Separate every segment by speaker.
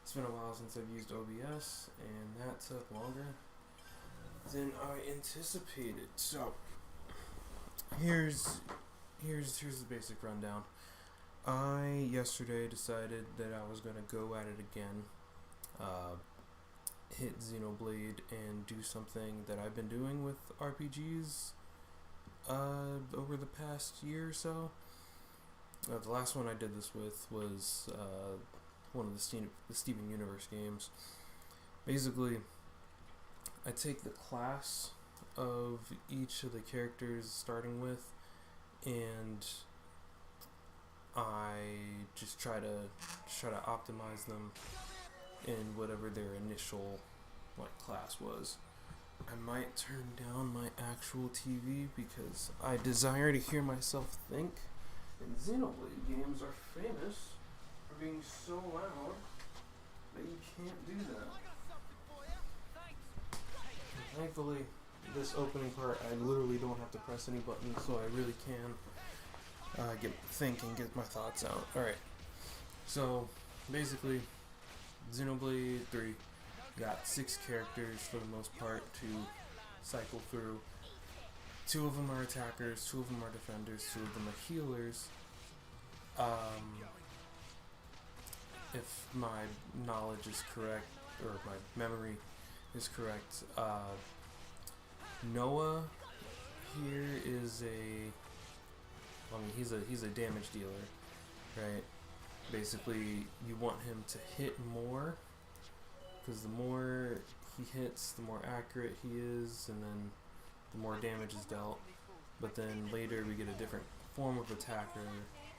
Speaker 1: It's been a while since I've used OBS, and that took longer than I anticipated. So here's the basic rundown. I yesterday decided that I was gonna go at it again, hit Xenoblade and do something that I've been doing with RPGs over the past year or so. The last one I did this with was one of the Steven Universe games. Basically, I take the class of each of the characters starting with, and I just try to optimize them in whatever their initial class was. I might turn down my actual TV because I desire to hear myself think, and Xenoblade games are famous for being so loud that you can't do that. And thankfully, this opening part, I literally don't have to press any buttons, so I really can think and get my thoughts out. Alright, so basically, Xenoblade 3 got 6 characters for the most part to cycle through. 2 of them are attackers, 2 of them are defenders, 2 of them are healers. If my knowledge is correct, or my memory is correct, Noah here is he's a damage dealer, right? Basically, you want him to hit more, because the more he hits, the more accurate he is, and then the more damage is dealt. But then later we get a different form of attacker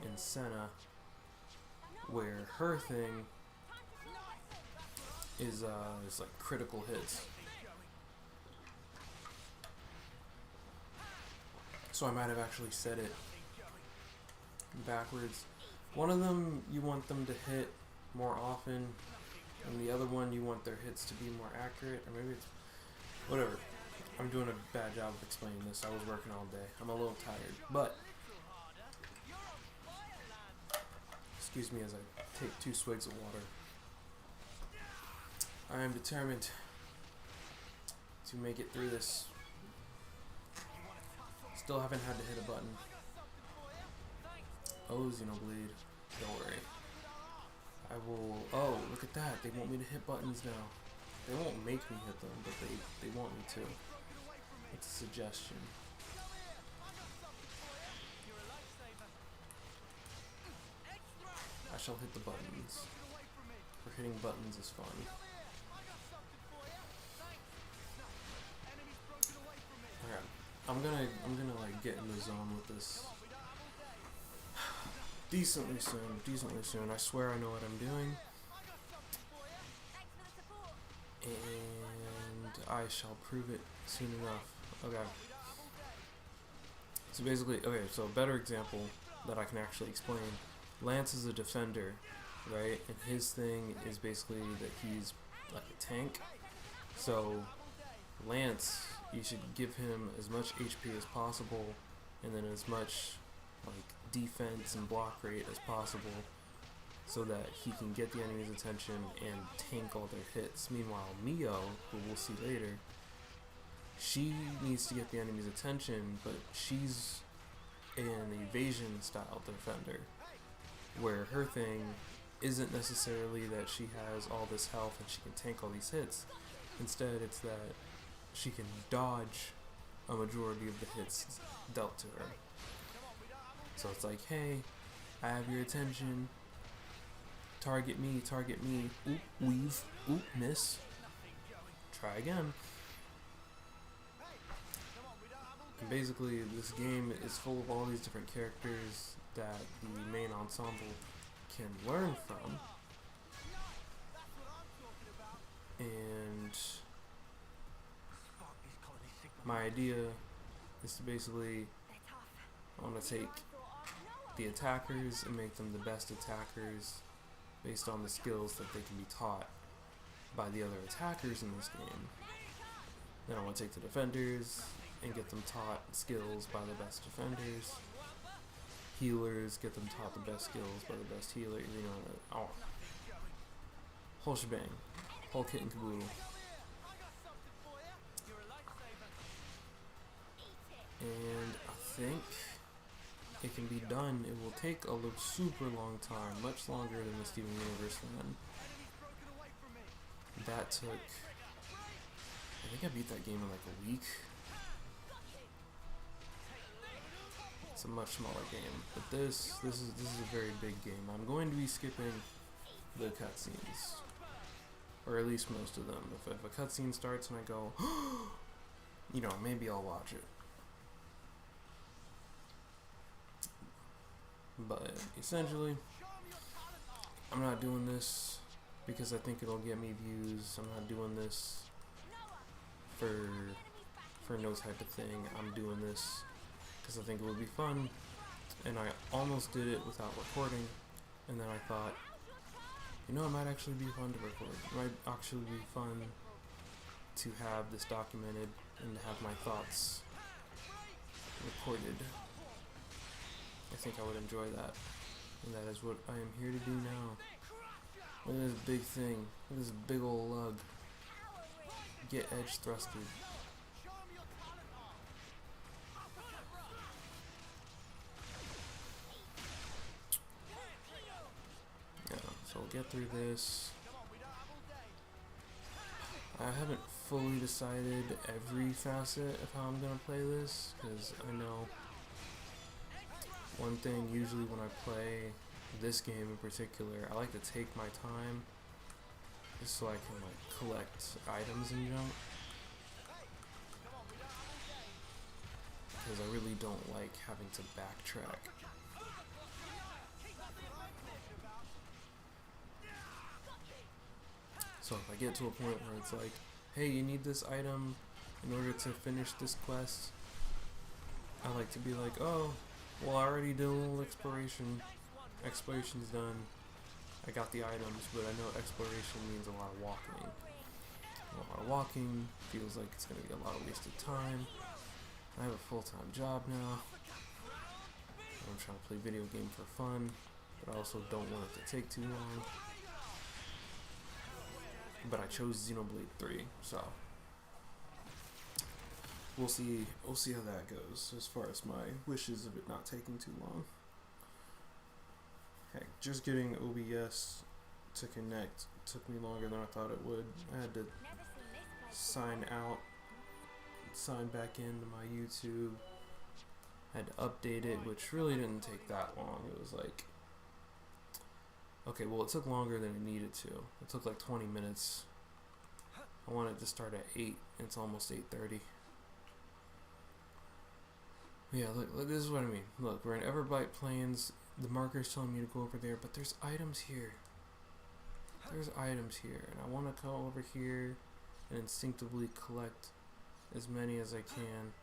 Speaker 1: in Senna, where her thing is like critical hits. So I might have actually said it backwards. One of them you want them to hit more often, and the other one you want their hits to be more accurate, or maybe it's whatever. I'm doing a bad job of explaining this. I was working all day. I'm a little tired, but excuse me as I take 2 swigs of water. I am determined to make it through this. Still haven't had to hit a button. Oh, Xenoblade, don't worry. I will. Oh, look at that. They want me to hit buttons now. They won't make me hit them, but they want me to. It's a suggestion. I shall hit the buttons. For hitting buttons is fun. Okay. I'm gonna get in the zone with this decently soon. I swear I know what I'm doing. And I shall prove it soon enough. Okay. So basically, so a better example that I can actually explain. Lance is a defender, right? And his thing is basically that he's like a tank. So Lance, you should give him as much HP as possible, and then as much defense and block rate as possible, so that he can get the enemy's attention and tank all their hits. Meanwhile, Mio, who we'll see later, she needs to get the enemy's attention, but she's an evasion style defender, where her thing isn't necessarily that she has all this health and she can tank all these hits. Instead, it's that she can dodge a majority of the hits dealt to her. So it's like, hey, I have your attention. Target me. Oop, weave. Oop, miss. Try again. And basically, this game is full of all these different characters that the main ensemble can learn from. And my idea is to basically, I want to take the attackers and make them the best attackers based on the skills that they can be taught by the other attackers in this game. Then I want to take the defenders and get them taught skills by the best defenders. Healers, get them taught the best skills by the best healers. Whole shebang. Whole kit and caboodle. And I think it can be done. It will take a super long time, much longer than the Steven Universe ran. That took, I think I beat that game in like a week. It's a much smaller game, but this is a very big game. I'm going to be skipping the cutscenes, or at least most of them. If a cutscene starts and I go, you know, maybe I'll watch it. But essentially, I'm not doing this because I think it'll get me views. I'm not doing this for no type of thing. I'm doing this because I think it would be fun, and I almost did it without recording, and then I thought, you know, it might actually be fun to record. It might actually be fun to have this documented and to have my thoughts recorded. I think I would enjoy that, and that is what I am here to do now. Look at this big thing. Look at this big old lug. Get edge thrusted. Yeah, so we'll get through this. I haven't fully decided every facet of how I'm gonna play this, because I know one thing usually when I play this game in particular, I like to take my time just so I can like collect items and junk, because I really don't like having to backtrack. So if I get to a point where it's like, hey, you need this item in order to finish this quest, I like to be like, oh, well, I already did a little exploration. Exploration's done. I got the items, but I know exploration means a lot of walking. A lot of walking feels like it's going to be a lot of wasted time. I have a full-time job now. I'm trying to play video game for fun, but I also don't want it to take too long. But I chose Xenoblade 3, so we'll see how that goes as far as my wishes of it not taking too long. Heck, just getting OBS to connect took me longer than I thought it would. I had to sign out, sign back into my YouTube, had to update it, which really didn't take that long. It was like, okay, well, it took longer than it needed to. It took like 20 minutes. I wanted to start at 8, and it's almost 8:30. Yeah, look, this is what I mean. Look, we're in Everblight Plains. The marker's telling me to go over there, but there's items here. There's items here, and I want to go over here and instinctively collect as many as I can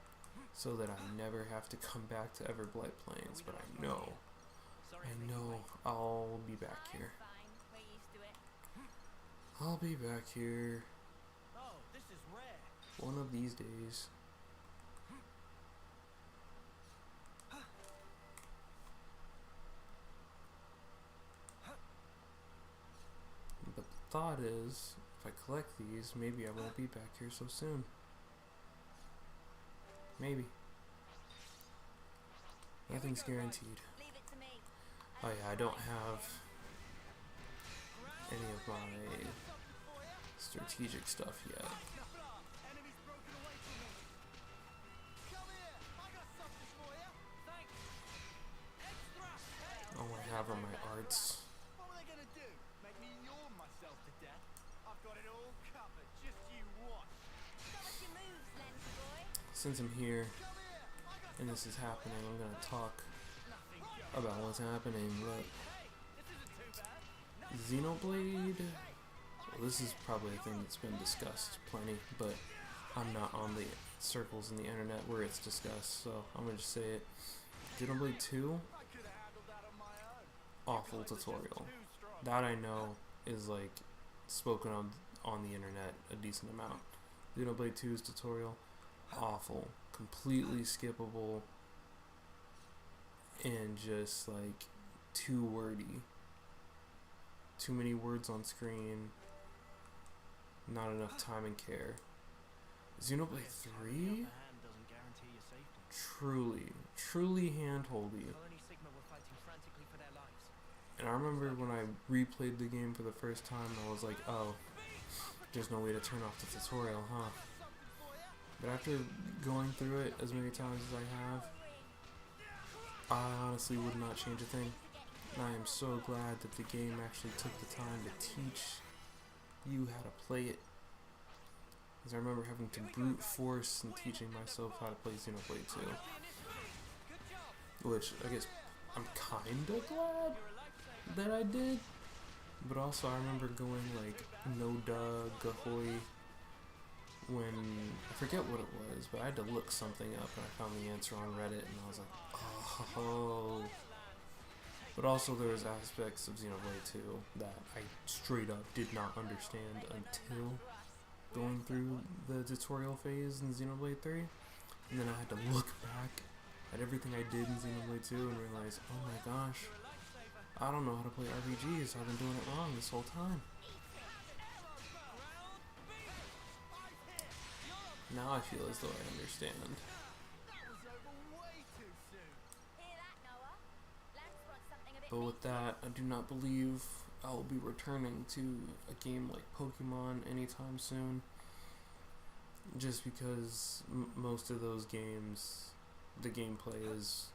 Speaker 1: so that I never have to come back to Everblight Plains, but I know I'll be back here. I'll be back here one of these days. But the thought is, if I collect these, maybe I won't be back here so soon. Maybe. Nothing's guaranteed. Oh yeah, I don't have any of my strategic stuff yet. All I have are my arts. Since I'm here and this is happening, I'm going to talk about what's happening. Look, Xenoblade, well, this is probably a thing that's been discussed plenty, but I'm not on the circles in the internet where it's discussed, so I'm going to just say it. Xenoblade 2, awful tutorial. That I know is like spoken on the internet a decent amount. Xenoblade 2's tutorial, awful, completely skippable, and just like too wordy. Too many words on screen, not enough time and care. Xenoblade 3? Truly handholdy. And I remember when I replayed the game for the first time, I was like, oh, there's no way to turn off the tutorial, huh? But after going through it as many times as I have, I honestly would not change a thing. And I am so glad that the game actually took the time to teach you how to play it. Because I remember having to brute force and teaching myself how to play Xenoblade 2. Which, I guess, I'm kinda glad that I did. But also, I remember going like, no duh, gahoy, when, I forget what it was, but I had to look something up and I found the answer on Reddit and I was like, oh. But also there was aspects of Xenoblade 2 that I straight up did not understand until going through the tutorial phase in Xenoblade 3. And then I had to look back at everything I did in Xenoblade 2 and realize, oh my gosh, I don't know how to play RPGs, I've been doing it wrong this whole time. Now I feel as though I understand. But with that, I do not believe I will be returning to a game like Pokemon anytime soon. Just because most of those games, the gameplay is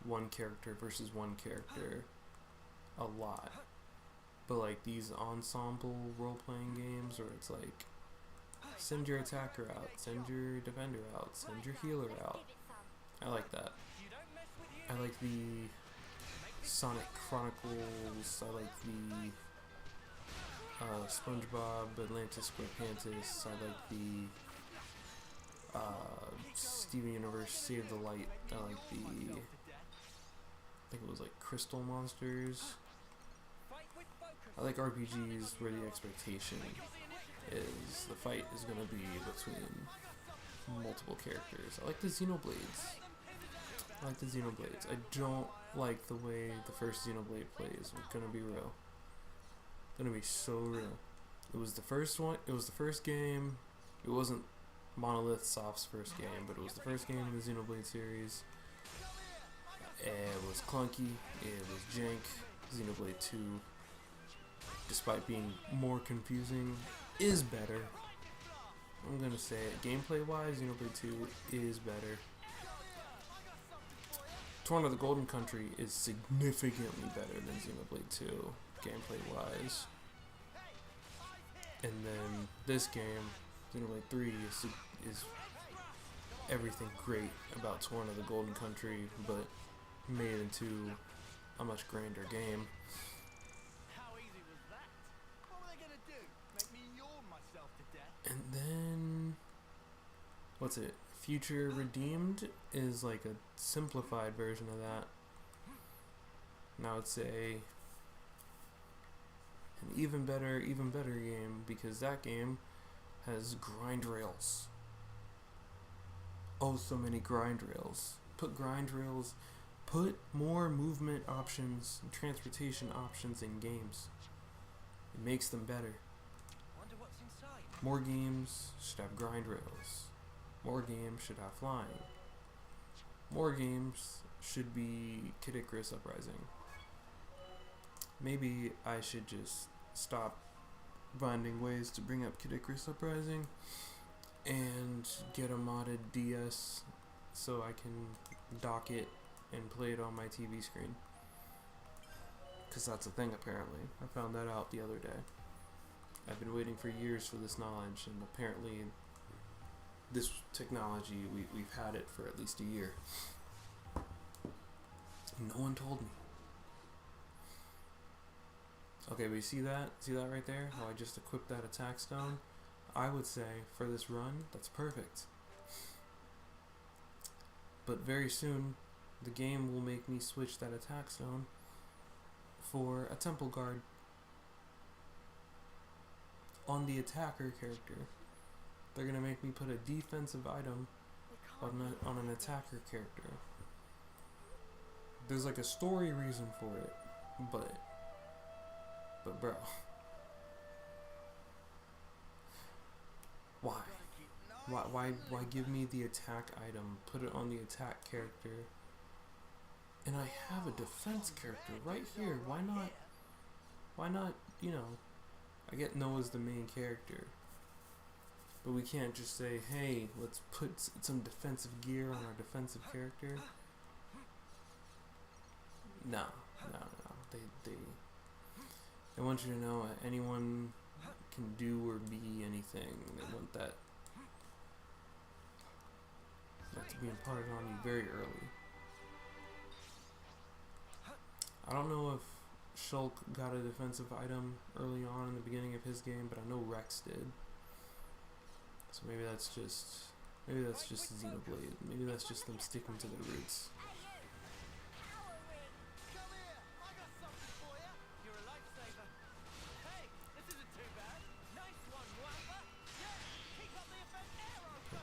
Speaker 1: one character versus one character a lot. But like these ensemble role-playing games where it's like, send your attacker out, send your defender out, send your healer out. I like that. I like the Sonic Chronicles, I like the SpongeBob, Atlantis, SquarePantis, I like the Steven Universe, Save the Light, I like the, I think it was like Crystal Monsters. I like RPGs where the expectation is the fight is going to be between multiple characters. I like the Xenoblades. I don't like the way the first Xenoblade plays. I'm gonna be real. Gonna be so real. It was the first one. It was the first game. It wasn't Monolith Soft's first game, but it was the first game in the Xenoblade series. It was clunky. It was jank. Xenoblade 2, despite being more confusing, is better. I'm gonna say it. Gameplay-wise, Xenoblade 2 is better. Torn of the Golden Country is significantly better than Xenoblade 2, gameplay-wise. And then this game, Xenoblade 3, is everything great about Torn of the Golden Country, but made into a much grander game. And then, what's it? Future Redeemed is like a simplified version of that. And I would say an even better game, because that game has grind rails. Oh, so many grind rails. Put more movement options and transportation options in games. It makes them better. More games should have grind rails. More games should have flying. More games should be Kid Icarus Uprising. Maybe I should just stop finding ways to bring up Kid Icarus Uprising and get a modded DS so I can dock it and play it on my TV screen. Because that's a thing, apparently. I found that out the other day. I've been waiting for years for this knowledge, and apparently this technology, we've had it for at least a year. No one told me. Okay, but you see that? See that right there? How I just equipped that attack stone? I would say, for this run, that's perfect. But very soon, the game will make me switch that attack stone for a temple guard on the attacker character. They're gonna make me put a defensive item on an attacker character. There's like a story reason for it, but bro, Why? Why give me the attack item, put it on the attack character, and I have a defense character right here? Why not, I get Noah's the main character, but we can't just say, hey, let's put some defensive gear on our defensive character. No. They want you to know anyone can do or be anything. They want that to be imparted on you very early. I don't know if Shulk got a defensive item early on in the beginning of his game, but I know Rex did. So maybe that's just Xenoblade. Maybe that's just them sticking to their roots.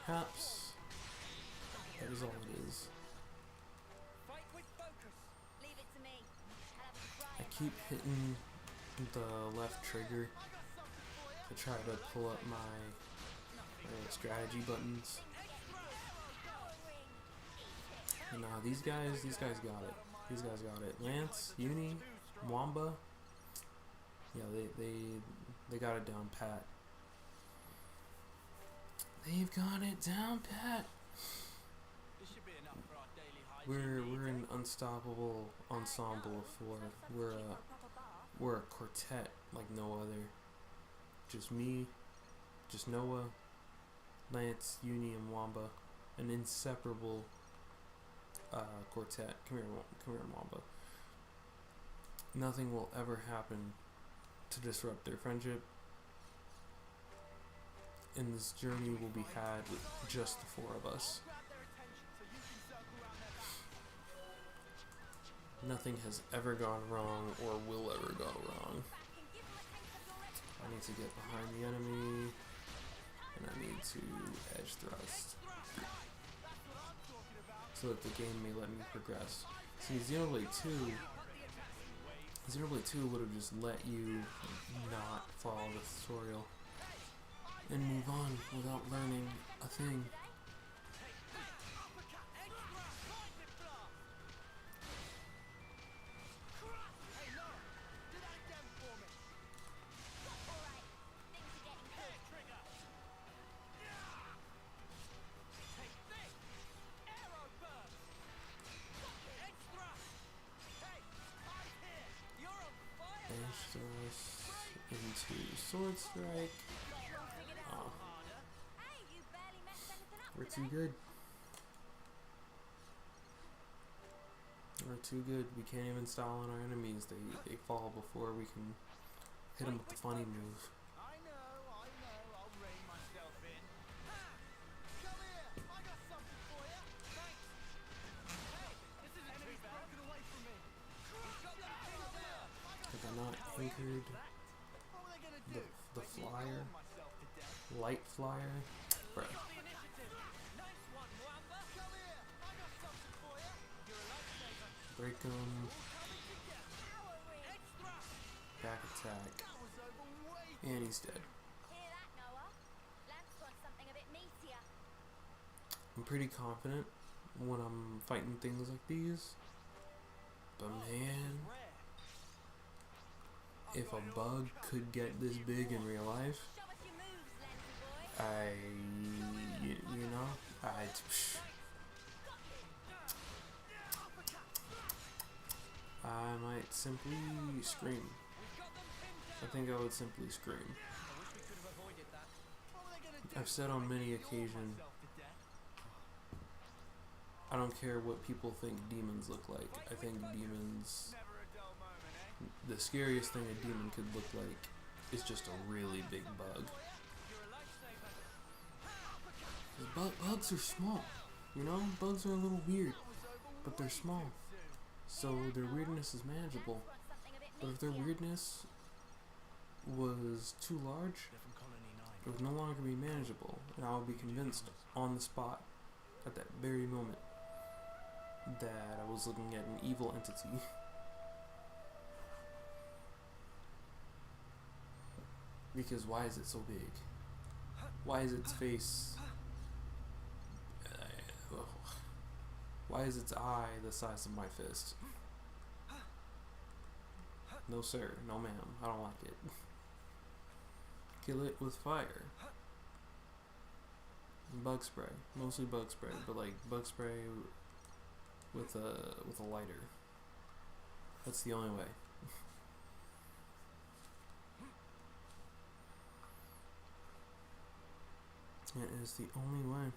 Speaker 1: Perhaps that is all it is. I keep hitting the left trigger to try to pull up my strategy buttons. And these guys got it. These guys got it. Lance, Uni, Mwamba. Yeah, they got it down pat. They've got it down pat. We're an unstoppable ensemble of four. We're a quartet like no other. Just me, just Noah, Lance, Uni, and Mwamba. An inseparable quartet. Come here, Mwamba. Nothing will ever happen to disrupt their friendship. And this journey will be had with just the four of us. Nothing has ever gone wrong or will ever go wrong. I need to get behind the enemy, and I need to edge thrust so that the game may let me progress. See, Xenoblade 2 would have just let you not follow the tutorial and move on without learning a thing. Edge thrust into sword strike. Oh. We're too good. We're too good. We can't even stall on our enemies. They fall before we can hit them with the funny move.
Speaker 2: I know, I'll rein myself in. Come here, I got something for you. Thanks. Hey, this isn't too bad. Broken away from me. We've got them pinned down.
Speaker 1: Have I not anchored
Speaker 2: What were they gonna do?
Speaker 1: the flyer?
Speaker 2: Myself to death.
Speaker 1: Light flyer? Bruh.
Speaker 2: Nice one, Mwamba. Come here, I got something for you. You're a lifesaver.
Speaker 1: Break him.
Speaker 2: Coming together. Edge thrust.
Speaker 1: Back attack.
Speaker 2: That was over way.
Speaker 1: And he's dead.
Speaker 3: Hear that, Noah? Lance wants something a bit meatier.
Speaker 1: I'm pretty confident when I'm fighting things like these. But man, if a bug could get this big in real life,
Speaker 3: Show us your moves, Lansy boy.
Speaker 1: I might simply scream. I think I would simply scream. I've said on many occasions, I don't care what people think demons look like. I think demons, the scariest thing a demon could look like is just a really big bug. Bugs are small, bugs are a little weird, but they're small. So their weirdness is manageable. But if their weirdness was too large, it would no longer be manageable, and I would be convinced on the spot at that very moment that I was looking at an evil entity. Because why is it so big? Why is its face... why is its eye the size of my fist? No sir, no ma'am, I don't like it. Kill it with fire. Bug spray, mostly bug spray, but like bug spray with a lighter. That's the only way. It is the only way.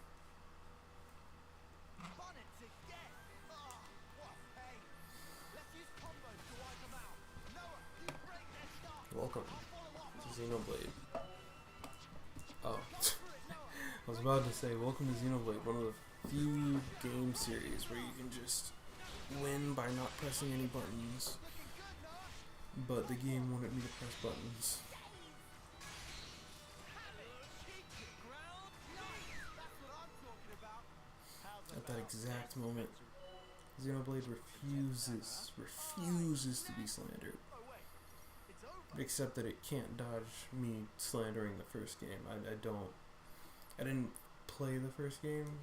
Speaker 2: Bonnet again. Oh, what a pain. Let's use combos to wipe them out. Noah, you break their stuff.
Speaker 1: Welcome
Speaker 2: I'll follow up
Speaker 1: to
Speaker 2: after.
Speaker 1: Xenoblade. Oh,
Speaker 2: Go for it, Noah.
Speaker 1: I was about to say, welcome to Xenoblade, one of the few game series where you can just win by not pressing any buttons,
Speaker 2: Looking good, Noah.
Speaker 1: but the game wanted me to press buttons.
Speaker 2: Cheeky ground. Nice. That's what I'm talking about. How's
Speaker 1: At that
Speaker 2: about
Speaker 1: exact
Speaker 2: next
Speaker 1: moment,
Speaker 2: victory?
Speaker 1: Xenoblade refuses to be slandered.
Speaker 2: Oh wait, it's over.
Speaker 1: Except that it can't dodge me slandering the first game. I didn't play the first game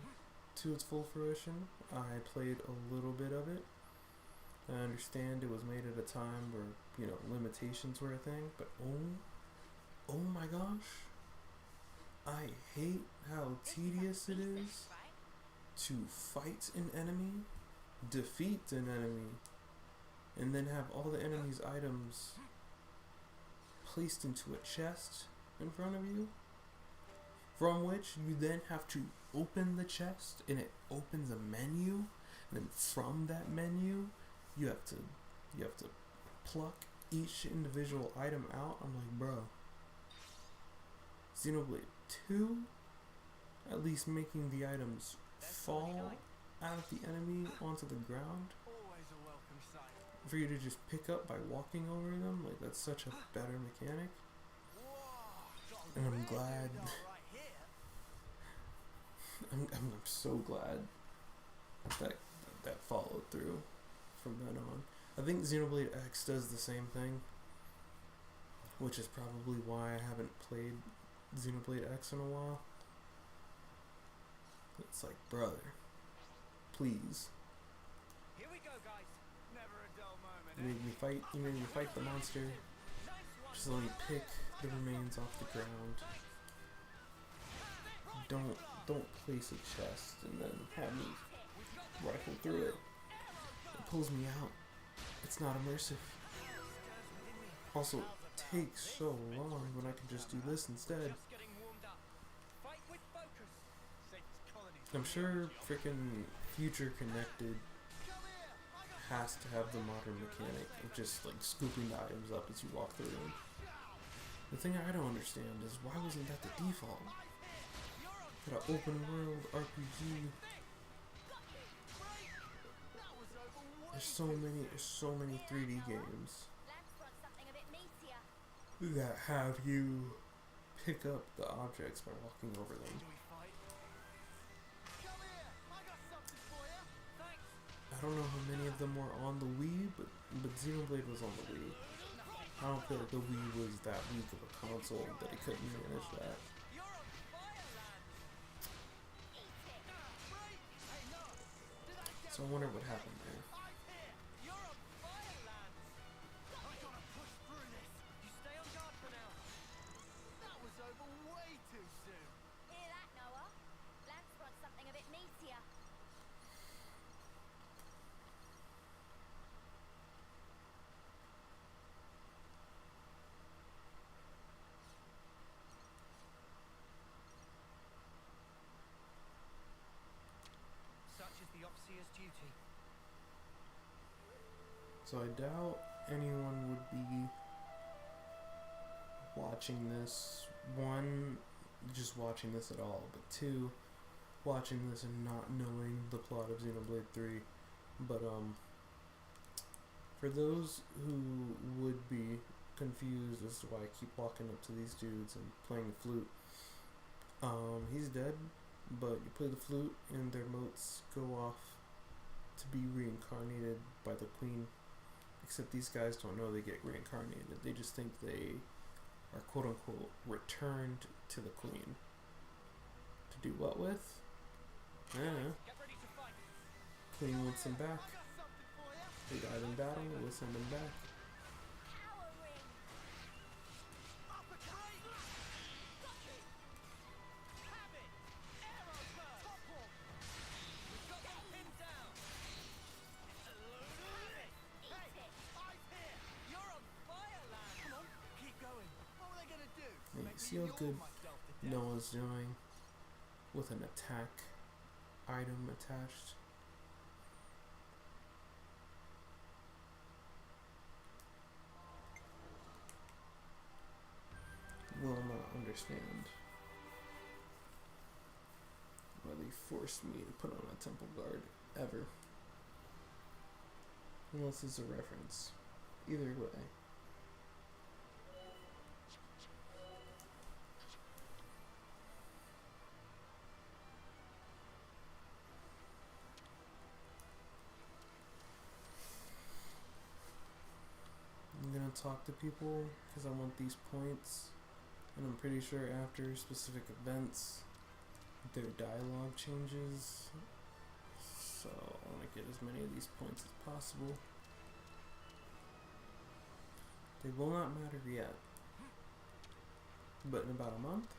Speaker 1: to its full fruition. I played a little bit of it. I understand it was made at a time where, you know, limitations were a thing, but oh my gosh. I hate how tedious it is to fight an enemy, defeat an enemy, and then have all the enemy's items placed into a chest in front of you, from which you then have to open the chest and it opens a menu, and then from that menu you have to pluck each individual item out. I'm like, bro, Xenoblade 2, at least making the items fall out of the enemy onto the ground
Speaker 2: Always a welcome sight.
Speaker 1: for you to just pick up by walking over them, like that's such a better mechanic.
Speaker 2: Whoa, got
Speaker 1: And I'm
Speaker 2: really
Speaker 1: glad.
Speaker 2: good right here.
Speaker 1: I'm so glad that followed through from then on. I think Xenoblade X does the same thing, which is probably why I haven't played Xenoblade X in a while. It's like, brother, please.
Speaker 2: Here we go, guys. Never a dull moment.
Speaker 1: You made me fight the monster. Just let me pick the remains off the ground. Don't place a chest and then have me rifle through it. It pulls me out. It's not immersive. Also, it takes so long when I can just do this instead.
Speaker 2: Just getting warmed up. Fight with focus. Satan's colonies.
Speaker 1: I'm sure freaking Future Connected
Speaker 2: Come here. I got
Speaker 1: has to have the modern mechanic of just like scooping the items up as you walk through them. The thing I don't understand is why wasn't that the default? For an open world RPG,
Speaker 2: that was over way.
Speaker 1: there's so many 3D games
Speaker 3: Lance wants something a bit meatier.
Speaker 1: that have you pick up the objects by walking over them.
Speaker 2: Do we fight? Come here. I got something for you. Thanks.
Speaker 1: I don't know how many of them were on the Wii, but Xenoblade was on the Wii. I don't feel like the Wii was that weak of a console that it couldn't manage that.
Speaker 2: You're on fire, Lance.
Speaker 3: Eat it.
Speaker 2: Break. Hey, no. Did that get
Speaker 1: So I wonder what happened there.
Speaker 2: I'm here. You're on fire, Lance. I gotta push through this. You stay on guard for now. That was over way too soon.
Speaker 3: Hear that, Noah? Lance wants something a bit meatier.
Speaker 2: Such is the Overseer's duty.
Speaker 1: So I doubt anyone would be watching this. One, just watching this at all, but two, watching this and not knowing the plot of Xenoblade 3. But for those who would be confused as to why I keep walking up to these dudes and playing the flute, he's dead, but you play the flute and their motes go off to be reincarnated by the queen. Except these guys don't know they get reincarnated. They just think they are quote unquote returned to the queen. Do what with? Yeah.
Speaker 2: Get ready to fight.
Speaker 1: Clean with some back.
Speaker 2: I got something for you.
Speaker 1: They died in battle, we'll send them back.
Speaker 3: Cowering.
Speaker 2: Uppercut. Got it. Have it. Arrow burst. Topple. We've got them pinned down. Have it. Hey,
Speaker 3: Eat it.
Speaker 2: eyes here. You're on fire, lad. Come on, keep going. What were they gonna do?
Speaker 1: Yeah,
Speaker 2: Make me
Speaker 1: see how
Speaker 2: yawn
Speaker 1: good
Speaker 2: myself to death?
Speaker 1: Noah's doing with an attack item attached. Will not understand why they forced me to put on a temple guard ever. Unless it's a reference. Either way. I'm gonna talk to people because I want these points, and I'm pretty sure after specific events their dialogue changes, so I want to get as many of these points as possible. They will not matter yet, but in about a month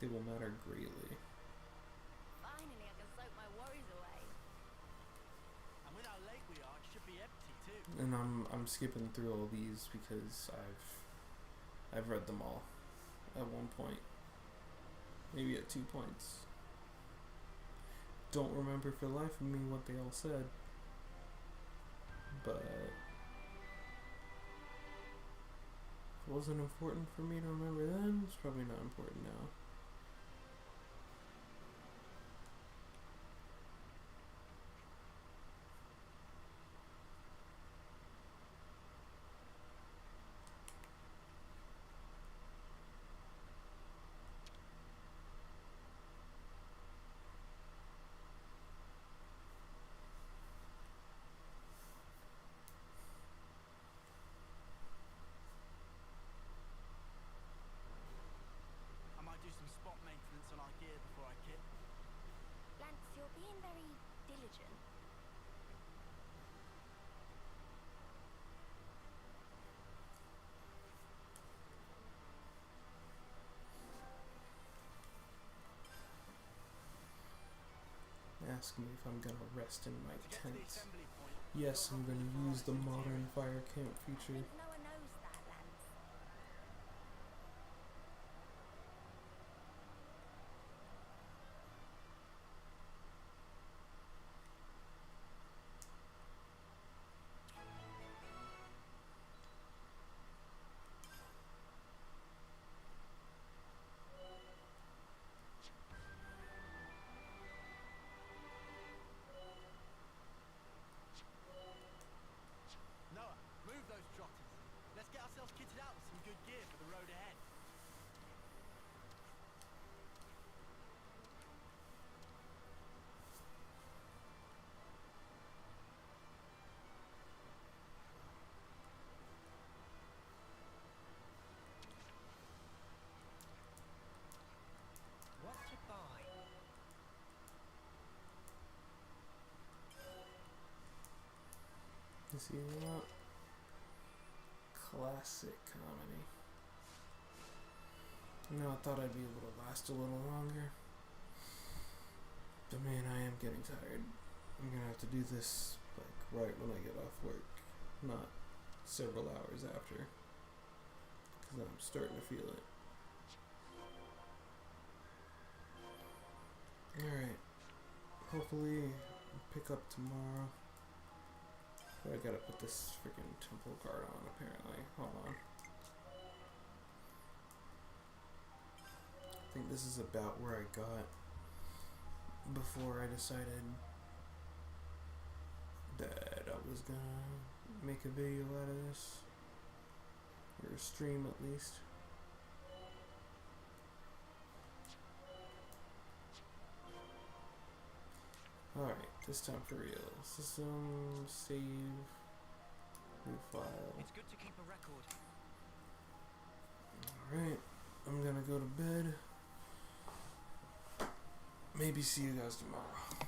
Speaker 1: they will matter greatly.
Speaker 3: Finally, I can soak my worries away.
Speaker 2: And with how late we are, it should be empty too.
Speaker 1: And I'm skipping through all these because I've read them all at one point, maybe at 2 points. Don't remember for the life of me what they all said, but if it wasn't important for me to remember then, it's probably not important now.
Speaker 2: I might do some spot maintenance on our gear before I kit.
Speaker 3: Lance, you're being very diligent.
Speaker 1: Ask me if I'm gonna rest in my
Speaker 2: To get to the
Speaker 1: tent.
Speaker 2: assembly point.
Speaker 1: Yes, I'm gonna use the modern fire camp
Speaker 3: I
Speaker 1: feature.
Speaker 3: think no one knows that, Lance.
Speaker 2: Noah, move those trotters. Let's get ourselves kitted out with some good gear for the road ahead. What to buy?
Speaker 1: You see that? Classic comedy. I thought I'd be able to last a little longer. But man, I am getting tired. I'm gonna have to do this like right when I get off work, not several hours after. Because I'm starting to feel it. Alright. Hopefully pick up tomorrow. But I gotta put this freaking temple guard on apparently. Hold on. I think this is about where I got before I decided that I was gonna make a video out of this. Or a stream at least. Alright, this time for real. System, save, new file.
Speaker 2: It's good to keep a record.
Speaker 1: Alright, I'm gonna go to bed. maybe see you guys tomorrow.